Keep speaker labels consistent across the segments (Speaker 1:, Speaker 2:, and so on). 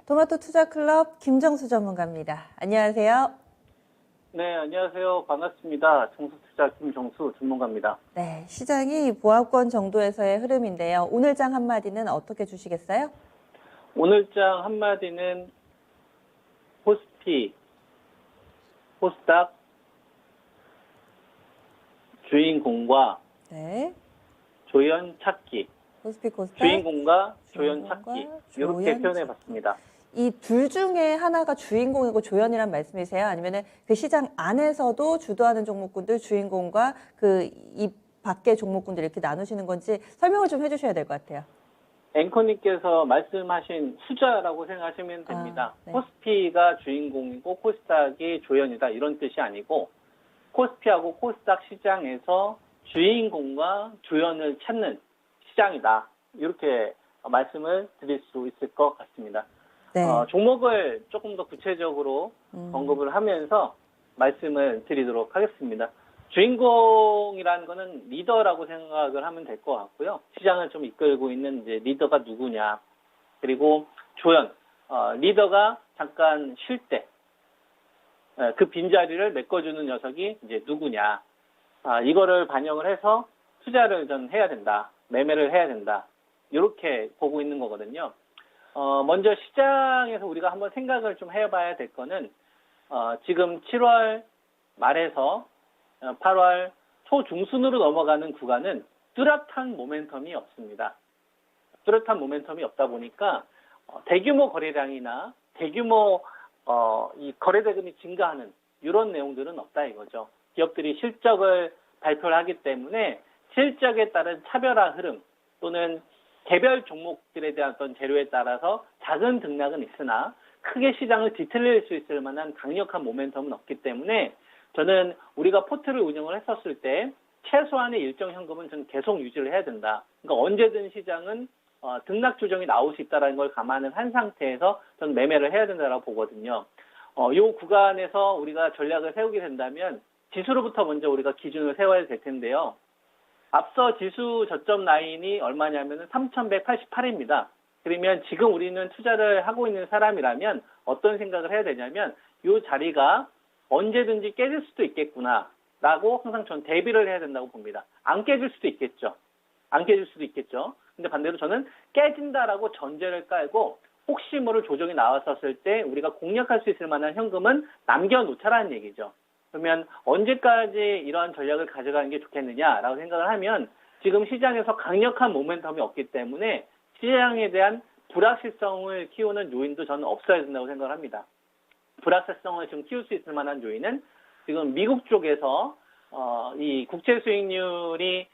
Speaker 1: 토마토 투자 클럽 김정수 전문가입니다. 안녕하세요.
Speaker 2: 네, 안녕하세요. 반갑습니다. 정수투자 김정수 전문가입니다.
Speaker 1: 네, 시장이 보합권 정도에서의 흐름인데요. 오늘 장 한마디는 어떻게 주시겠어요?
Speaker 2: 오늘 장 한마디는 코스피, 코스닥 주인공과
Speaker 1: 네,
Speaker 2: 조연 찾기,
Speaker 1: 코스피 코스닥
Speaker 2: 주인공과 조연
Speaker 1: 주인공과
Speaker 2: 찾기
Speaker 1: 조연
Speaker 2: 이렇게 표현해
Speaker 1: 찾기.
Speaker 2: 봤습니다.
Speaker 1: 이 둘 중에 하나가 주인공이고 조연이란 말씀이세요? 아니면 그 시장 안에서도 주도하는 종목군들 주인공과 그 이 밖의 종목군들 이렇게 나누시는 건지 설명을 좀 해주셔야 될 것 같아요.
Speaker 2: 앵커님께서 말씀하신 후자라고 생각하시면 됩니다.
Speaker 1: 네.
Speaker 2: 코스피가 주인공이고 코스닥이 조연이다 이런 뜻이 아니고 코스피하고 코스닥 시장에서 주인공과 조연을 찾는 시장이다. 이렇게 말씀을 드릴 수 있을 것 같습니다.
Speaker 1: 네.
Speaker 2: 종목을 조금 더 구체적으로 언급을 하면서 말씀을 드리도록 하겠습니다. 주인공이라는 거는 리더라고 생각을 하면 될 것 같고요. 시장을 좀 이끌고 있는 이제 리더가 누구냐. 그리고 조연, 리더가 잠깐 쉴 때, 그 빈자리를 메꿔주는 녀석이 이제 누구냐. 이거를 반영을 해서 투자를 전 해야 된다. 매매를 해야 된다. 이렇게 보고 있는 거거든요. 먼저 시장에서 우리가 한번 생각을 좀 해봐야 될 거는, 지금 7월 말에서 8월 초중순으로 넘어가는 구간은 뚜렷한 모멘텀이 없습니다. 뚜렷한 모멘텀이 없다 보니까 대규모 거래량이나 대규모 이 거래대금이 증가하는 이런 내용들은 없다 이거죠. 기업들이 실적을 발표를 하기 때문에 실적에 따른 차별화 흐름 또는 개별 종목들에 대한 어떤 재료에 따라서 작은 등락은 있으나 크게 시장을 뒤틀릴 수 있을 만한 강력한 모멘텀은 없기 때문에 저는 우리가 포트를 운영을 했었을 때 최소한의 일정 현금은 저는 계속 유지를 해야 된다. 그러니까 언제든 시장은 등락 조정이 나올 수 있다는 걸 감안을 한 상태에서 저는 매매를 해야 된다고 보거든요. 이 구간에서 우리가 전략을 세우게 된다면 지수로부터 먼저 우리가 기준을 세워야 될 텐데요. 앞서 지수 저점 라인이 얼마냐면 3,188입니다. 그러면 지금 우리는 투자를 하고 있는 사람이라면 어떤 생각을 해야 되냐면 이 자리가 언제든지 깨질 수도 있겠구나 라고 항상 전 대비를 해야 된다고 봅니다. 안 깨질 수도 있겠죠. 안 깨질 수도 있겠죠. 근데 반대로 저는 깨진다라고 전제를 깔고 혹시 모를 조정이 나왔었을 때 우리가 공략할 수 있을 만한 현금은 남겨놓자라는 얘기죠. 그러면 언제까지 이러한 전략을 가져가는 게 좋겠느냐라고 생각을 하면 지금 시장에서 강력한 모멘텀이 없기 때문에 시장에 대한 불확실성을 키우는 요인도 저는 없어야 된다고 생각을 합니다. 불확실성을 지금 키울 수 있을 만한 요인은 지금 미국 쪽에서 이 국채 수익률이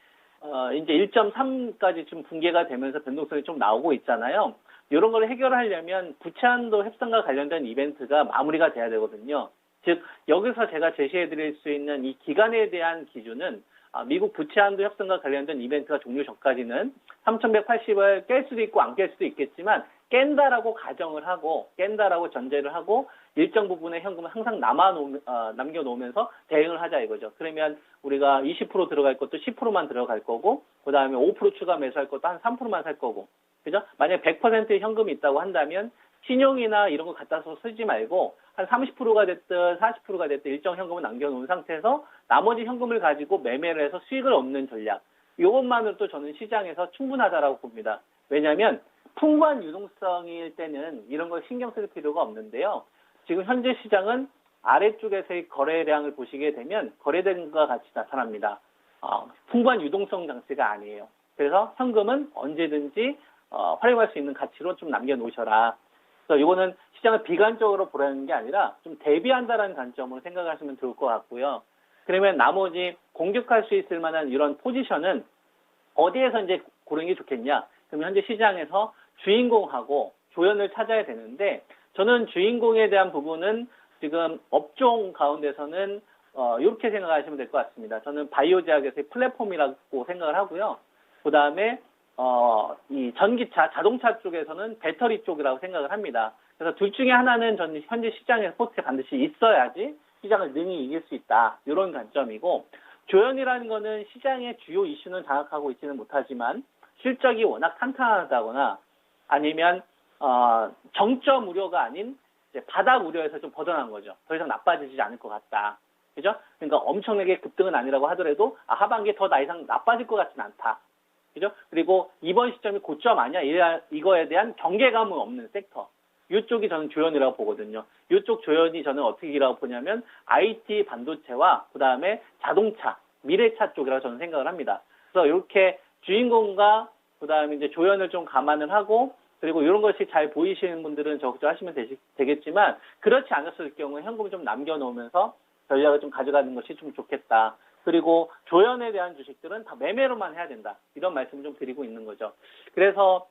Speaker 2: 이제 1.3까지 지금 붕괴가 되면서 변동성이 좀 나오고 있잖아요. 이런 걸 해결하려면 부채한도 협상과 관련된 이벤트가 마무리가 돼야 되거든요. 즉 여기서 제가 제시해드릴 수 있는 이 기간에 대한 기준은 미국 부채한도 협상과 관련된 이벤트가 종료 전까지는 3,180을 깰 수도 있고 안 깰 수도 있겠지만 깬다라고 가정을 하고 깬다라고 전제를 하고 일정 부분의 현금을 항상 남겨놓으면서 대응을 하자 이거죠. 그러면 우리가 20% 들어갈 것도 10%만 들어갈 거고 그 다음에 5% 추가 매수할 것도 한 3%만 살 거고 그죠? 만약 100%의 현금이 있다고 한다면 신용이나 이런 거 갖다 쓰지 말고 한 30%가 됐든 40%가 됐든 일정 현금을 남겨놓은 상태에서 나머지 현금을 가지고 매매를 해서 수익을 얻는 전략. 이것만으로도 저는 시장에서 충분하다라고 봅니다. 왜냐하면 풍부한 유동성일 때는 이런 걸 신경 쓸 필요가 없는데요. 지금 현재 시장은 아래쪽에서의 거래량을 보시게 되면 거래된과 같이 나타납니다. 풍부한 유동성 장치가 아니에요. 그래서 현금은 언제든지 활용할 수 있는 가치로 좀 남겨놓으셔라. 그래서 이거는 시장을 비관적으로 보라는 게 아니라 좀 대비한다라는 관점으로 생각하시면 좋을 것 같고요. 그러면 나머지 공격할 수 있을 만한 이런 포지션은 어디에서 이제 고르는 게 좋겠냐? 그러면 현재 시장에서 주인공하고 조연을 찾아야 되는데 저는 주인공에 대한 부분은 지금 업종 가운데서는 이렇게 생각하시면 될 것 같습니다. 저는 바이오 제약에서의 플랫폼이라고 생각을 하고요. 그 다음에 이 전기차, 자동차 쪽에서는 배터리 쪽이라고 생각을 합니다. 그래서 둘 중에 하나는 저는 현재 시장에서 포트에 반드시 있어야지 시장을 능히 이길 수 있다. 이런 관점이고 조연이라는 거는 시장의 주요 이슈는 장악하고 있지는 못하지만 실적이 워낙 탄탄하다거나 아니면 정점 우려가 아닌 이제 바닥 우려에서 좀 벗어난 거죠. 더 이상 나빠지지 않을 것 같다. 그죠? 그러니까 엄청나게 급등은 아니라고 하더라도 하반기에 더 이상 나빠질 것 같지는 않다. 그죠? 그리고 이번 시점이 고점 아니야? 이거에 대한 경계감은 없는 섹터. 이쪽이 저는 조연이라고 보거든요. 이쪽 조연이 저는 어떻게라고 보냐면 IT 반도체와 그다음에 자동차, 미래차 쪽이라고 저는 생각을 합니다. 그래서 이렇게 주인공과 그다음에 이제 조연을 좀 감안을 하고 그리고 이런 것이 잘 보이시는 분들은 적극 하시면 되겠지만 그렇지 않았을 경우에 현금을 좀 남겨놓으면서 전략을 좀 가져가는 것이 좀 좋겠다. 그리고 조연에 대한 주식들은 다 매매로만 해야 된다. 이런 말씀을 좀 드리고 있는 거죠. 그래서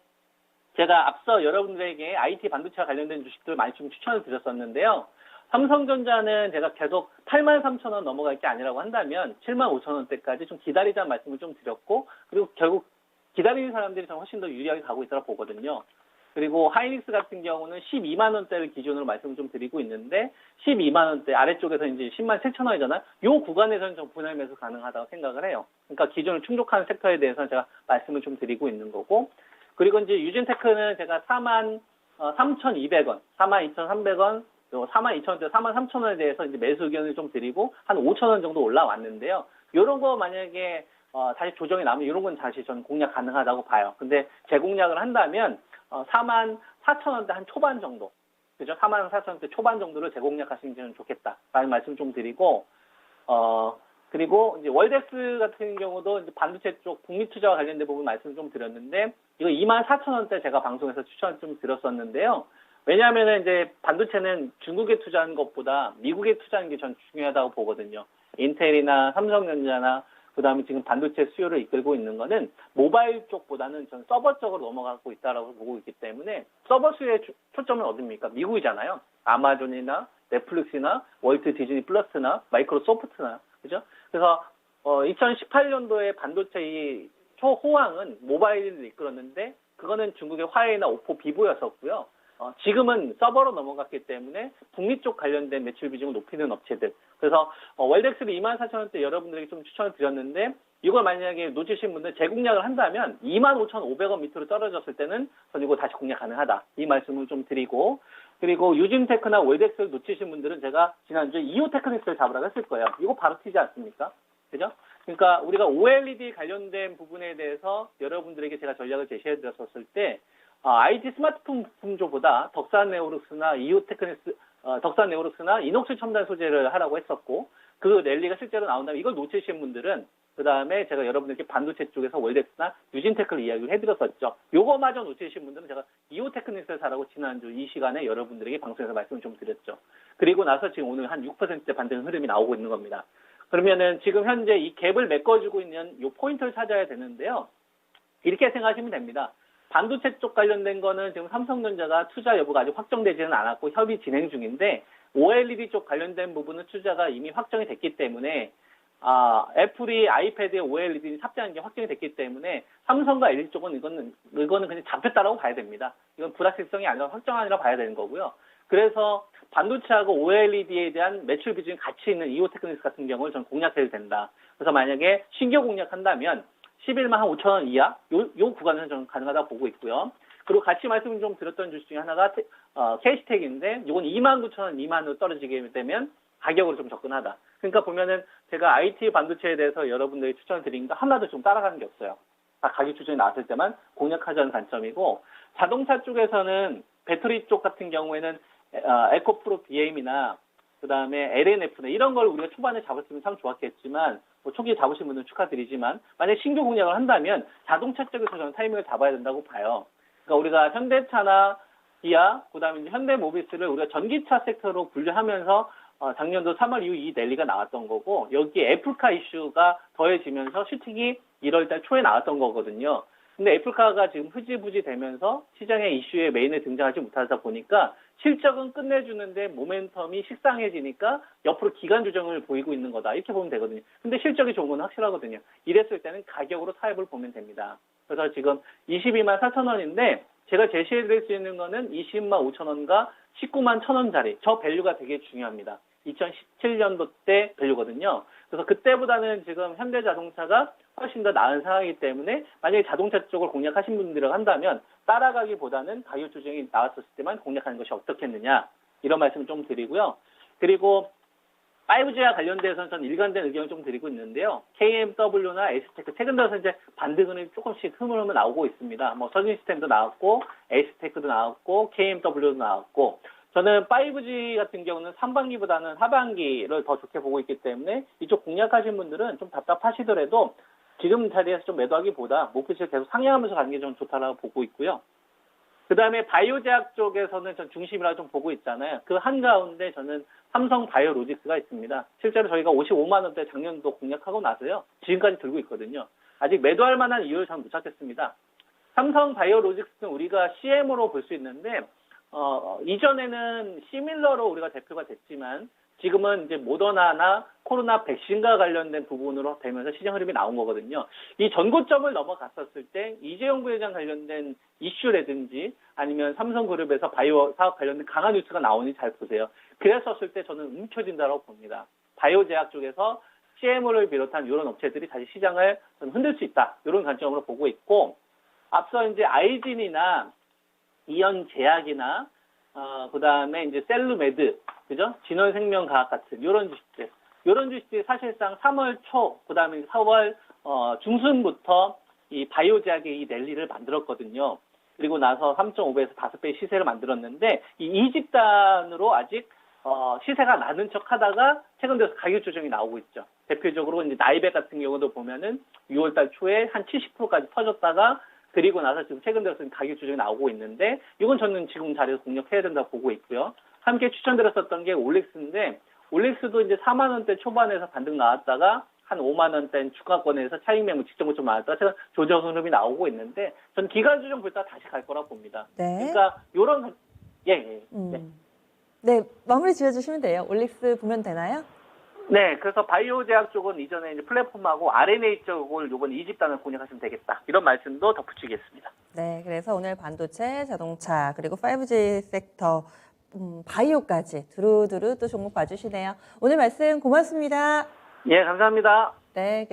Speaker 2: 제가 앞서 여러분들에게 IT 반도체와 관련된 주식들 많이 좀 추천을 드렸었는데요. 삼성전자는 제가 계속 83,000원 넘어갈 게 아니라고 한다면 75,000원대까지 좀 기다리자는 말씀을 좀 드렸고 그리고 결국 기다리는 사람들이 좀 훨씬 더 유리하게 가고 있다고 보거든요. 그리고 하이닉스 같은 경우는 12만 원대를 기준으로 말씀을 좀 드리고 있는데 12만 원대 아래쪽에서 이제 10만 7천 원이잖아요. 이 구간에서는 좀 분할 매수 가능하다고 생각을 해요. 그러니까 기준을 충족하는 섹터에 대해서는 제가 말씀을 좀 드리고 있는 거고 그리고 이제 유진테크는 제가 4만 3,200원, 4만 2,300원, 4만 2,000원대, 4만 3,000원에 대해서 이제 매수 의견을 좀 드리고 한 5,000원 정도 올라왔는데요. 이런 거 만약에 다시 조정이 나면 이런 건 다시 저는 공략 가능하다고 봐요. 근데 재공략을 한다면 4만 4,000원대 한 초반 정도, 그죠? 4만 4,000원대 초반 정도를 재공략하시면 좋겠다라는 말씀 좀 드리고 그리고 이제 월덱스 같은 경우도 이제 반도체 쪽 북미 투자와 관련된 부분 말씀 좀 드렸는데 이거 2만 4,000원대 제가 방송에서 추천 좀 드렸었는데요. 왜냐하면은 이제 반도체는 중국에 투자하는 것보다 미국에 투자하는 게 전 중요하다고 보거든요. 인텔이나 삼성전자나 그다음에 지금 반도체 수요를 이끌고 있는 거는 모바일 쪽보다는 전 서버 쪽으로 넘어가고 있다라고 보고 있기 때문에 서버 수요의 초점은 어딥니까? 미국이잖아요. 아마존이나 넷플릭스나 월트 디즈니 플러스나 마이크로소프트나 그죠? 그래서 2018년도에 반도체 이 초호황은 모바일을 이끌었는데 그거는 중국의 화웨이나 오포, 비보였었고요. 지금은 서버로 넘어갔기 때문에 북미 쪽 관련된 매출 비중을 높이는 업체들. 그래서 월덱스를 24,000원대 여러분들에게 좀 추천을 드렸는데 이걸 만약에 놓치신 분들 재공략을 한다면 25,500원 밑으로 떨어졌을 때는 전 이거 다시 공략 가능하다. 이 말씀을 좀 드리고 그리고 유진테크나 월덱스를 놓치신 분들은 제가 지난주에 이오테크닉스를 잡으라고 했을 거예요. 이거 바로 튀지 않습니까? 그죠? 그러니까 우리가 OLED 관련된 부분에 대해서 여러분들에게 제가 전략을 제시해 드렸었을 때 IT 스마트폰 부품조보다 덕산 네오룩스나 이오테크닉스, 덕산 네오룩스나 이녹스 첨단 소재를 하라고 했었고 그 랠리가 실제로 나온다면 이걸 놓치신 분들은 그 다음에 제가 여러분들께 반도체 쪽에서 월덱스나 유진테크를 이야기를 해드렸었죠. 요거마저 놓치신 분들은 제가 이오테크닉스를 사라고 지난주 이 시간에 여러분들에게 방송에서 말씀을 좀 드렸죠. 그리고 나서 지금 오늘 한 6%대 반등 흐름이 나오고 있는 겁니다. 그러면은 지금 현재 이 갭을 메꿔주고 있는 요 포인트를 찾아야 되는데요. 이렇게 생각하시면 됩니다. 반도체 쪽 관련된 거는 지금 삼성전자가 투자 여부가 아직 확정되지는 않았고 협의 진행 중인데 OLED 쪽 관련된 부분은 투자가 이미 확정이 됐기 때문에 애플이 아이패드에 OLED 탑재하는 게 확정이 됐기 때문에 삼성과 LG 쪽은 이거는 그냥 잡혔다라고 봐야 됩니다. 이건 불확실성이 아니라 확정아니라 봐야 되는 거고요. 그래서 반도체하고 OLED에 대한 매출 비중이 같이 있는 이오테크닉스 같은 경우를 전 공략해도 된다. 그래서 만약에 신규 공략한다면 11만 5천원 이하 요 구간은 저는 가능하다고 보고 있고요. 그리고 같이 말씀 좀 드렸던 주식 중에 하나가 캐시텍인데 이건 2만 9천원 미만으로 떨어지게 되면 가격으로 좀 접근하다. 그러니까 보면은 제가 IT 반도체에 대해서 여러분들이 추천을 드린 거 하나도 좀 따라가는 게 없어요. 다 가격 추천이 나왔을 때만 공략하자는 관점이고 자동차 쪽에서는 배터리 쪽 같은 경우에는 에코프로 BM이나 그 다음에 LNF나 이런 걸 우리가 초반에 잡았으면 참 좋았겠지만 뭐 초기에 잡으신 분은 축하드리지만 만약 신규 공략을 한다면 자동차 쪽에서 저는 타이밍을 잡아야 된다고 봐요. 그러니까 우리가 현대차나 기아, 그 다음에 이제 현대모비스를 우리가 전기차 섹터로 분류하면서 작년도 3월 이후 이 랠리가 나왔던 거고 여기에 애플카 이슈가 더해지면서 슈팅이 1월달 초에 나왔던 거거든요. 근데 애플카가 지금 흐지부지 되면서 시장의 이슈에 메인에 등장하지 못하다 보니까 실적은 끝내주는데 모멘텀이 식상해지니까 옆으로 기간 조정을 보이고 있는 거다. 이렇게 보면 되거든요. 근데 실적이 좋은 건 확실하거든요. 이랬을 때는 가격으로 타협을 보면 됩니다. 그래서 지금 22만 4천원인데 제가 제시해드릴 수 있는 거는 20만 5천원과 19만 1천원짜리 저 밸류가 되게 중요합니다. 2017년도 때 밸류거든요. 그래서 그때보다는 지금 현대자동차가 훨씬 더 나은 상황이기 때문에 만약에 자동차 쪽을 공략하신 분들을 한다면 따라가기보다는 바이오 주종이 나왔었을 때만 공략하는 것이 어떻겠느냐 이런 말씀을 좀 드리고요. 그리고 5G와 관련돼서는 저는 일관된 의견을 좀 드리고 있는데요. KMW나 S테크 최근 들어서 이제 반등은 조금씩 흐물흐물 나오고 있습니다. 뭐 서진 시스템도 나왔고 S테크도 나왔고 KMW도 나왔고 저는 5G 같은 경우는 상반기보다는 하반기를 더 좋게 보고 있기 때문에 이쪽 공략하신 분들은 좀 답답하시더라도 지금 자리에서 좀 매도하기보다 목표치를 계속 상향하면서 가는 게 좀 좋다라고 보고 있고요. 그 다음에 바이오 제약 쪽에서는 전 중심이라고 좀 보고 있잖아요. 그 한가운데 저는 삼성 바이오로직스가 있습니다. 실제로 저희가 55만 원대 작년도 공략하고 나서요. 지금까지 들고 있거든요. 아직 매도할 만한 이유를 저는 못 찾겠습니다. 삼성 바이오로직스는 우리가 CM으로 볼 수 있는데 이전에는 시밀러로 우리가 대표가 됐지만 지금은 이제 모더나나 코로나 백신과 관련된 부분으로 되면서 시장 흐름이 나온 거거든요. 이 전고점을 넘어갔었을 때 이재용 부회장 관련된 이슈라든지 아니면 삼성그룹에서 바이오 사업 관련된 강한 뉴스가 나오니 잘 보세요. 그랬었을 때 저는 움켜진다고 봅니다. 바이오 제약 쪽에서 CMO를 비롯한 이런 업체들이 다시 시장을 저는 흔들 수 있다. 이런 관점으로 보고 있고 앞서 이제 아이진이나 이연제약이나 그다음에 이제 셀루메드, 그죠? 진원생명과학 같은 이런 주식들 사실상 3월 초, 그다음에 4월 중순부터 이 바이오 제약의 이 랠리를 만들었거든요. 그리고 나서 3.5배에서 5배 시세를 만들었는데 이 집단으로 아직 시세가 나는 척하다가 최근 들어서 가격 조정이 나오고 있죠. 대표적으로 이제 나이백 같은 경우도 보면은 6월달 초에 한 70%까지 터졌다가 그리고 나서 지금 최근 들어서 가격 조정이 나오고 있는데 이건 저는 지금 자리에서 공략해야 된다고 보고 있고요. 함께 추천드렸었던 게 올릭스인데 올릭스도 이제 4만 원대 초반에서 반등 나왔다가 한 5만 원대 주가권에서 차익 매물 직전 고점 나왔다가 제가 조정 흐름이 나오고 있는데 전 기간 조정 볼 때 다시 갈 거라고 봅니다.
Speaker 1: 네.
Speaker 2: 그러니까 요런
Speaker 1: 네, 마무리 지어주시면 돼요. 올릭스 보면 되나요?
Speaker 2: 네, 그래서 바이오 제약 쪽은 이전에 이제 플랫폼하고 RNA 쪽을 요번 이 집단을 공략하시면 되겠다. 이런 말씀도 덧붙이겠습니다.
Speaker 1: 네, 그래서 오늘 반도체, 자동차, 그리고 5G 섹터, 바이오까지 두루두루 또 종목 봐주시네요. 오늘 말씀 고맙습니다.
Speaker 2: 예, 감사합니다.
Speaker 1: 네.